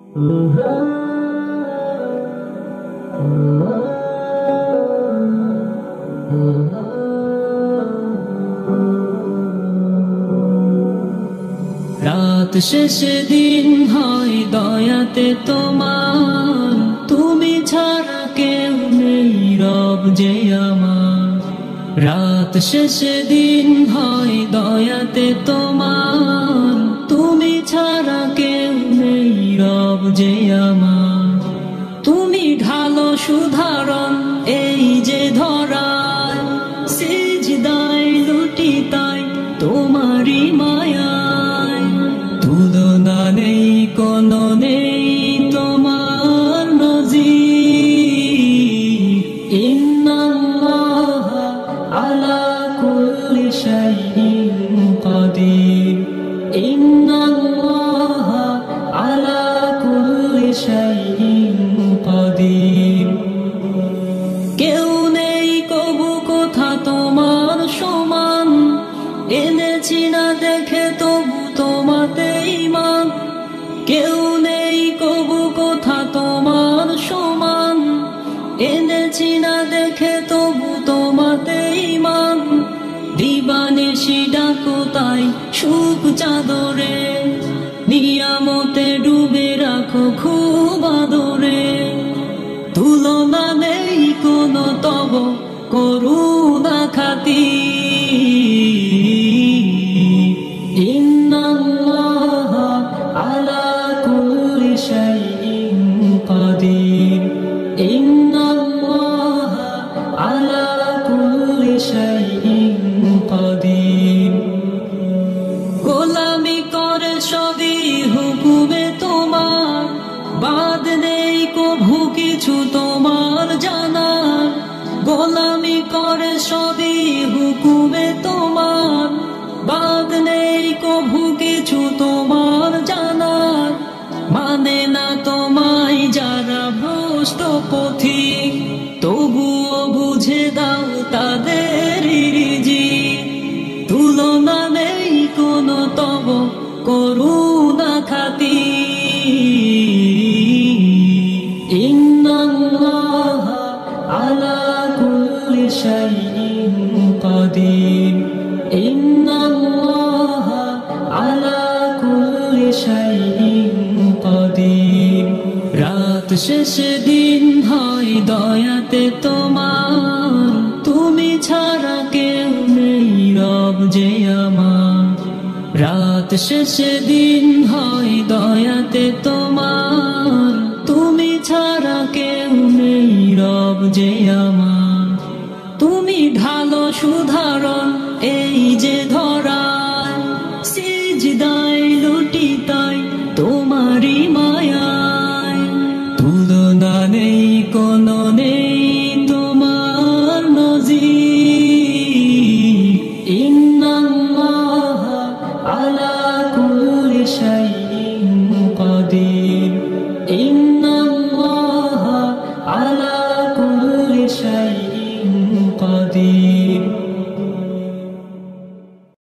রাত শেষে দিন হয় দয়াতে তোমার, তুমি ছাড়া কেউ নেই রব যে আমার। রাত শেষে দিন হয় দয়াতে তোমার, তুমি ছাড়া কেউ নেই রব যে আমার। তুমি ঢালো সুধারণ এই যে ধরায়, সিজদায় লুটি তাই তোমারই মায়ায়। তুলনা নেই কোনো নেই তোমার নজির, ইন্নাল্লাহা আলা কুল্লি শাইইন কাদির, ইন্নাল্লাহা আলা কুল্লি শাইইন কাদির। কেউ নেই কবু কোথা তোমার সমান, এনেছি না দেখে তবু তোমাতে ঈমান। কেউ নেই কবু কোথা তোমার সমান, এনেছি না দেখে তবু তোমাতে ঈমান। দিবানিশি ডাকো তাই সুখ চাদরে, নিয়ামতে ডুবে রাখো খুব আদরে। তুলনা নেই কোনো তব করুণা খাতির, ইন্নাল্লাহা আলা কুল্লি শাইইন কাদির, ইন্নাল্লাহা আলা কুল্লি শাইইন কাদির। গোলামি করে সবই হুকুমে তোমার, বাদ নেই কভু কিছু তোমার জানার। গোলামি করে সবই হুকুমে তোমার, বাদ নেই কভু কিছু তোমার জানার। মানে না তোমায় যারা ভ্রষ্ট পথিক, তবুও বুঝে দাও তাদের রিজিক। তুলনা নেই কোনো তব করুণা খাতির, ইন্নাল্লাহা আলা কুল্লি শাইইন কাদির, ইন্নাল্লাহা আলা কুল্লি শাইইন কাদির। রাত শেষে দিন হয় দয়াতে তোমার, তুমি ছাড়া কেউ নেই রব যে আমার। রাত শেষে দিন হয় দয়াতে তোমার, তুমি ছাড়া কেউ নেই রব যে আমার। তুমি ঢালো সুধারণ এই যে ধরায়, সিজদায় লুটি তাই তোমারই মায়ায়। তুলনা নেই কোনো নেই তোমার নজির, ইন্নাল্লাহা আলা কুল্লি শাইইন কাদির।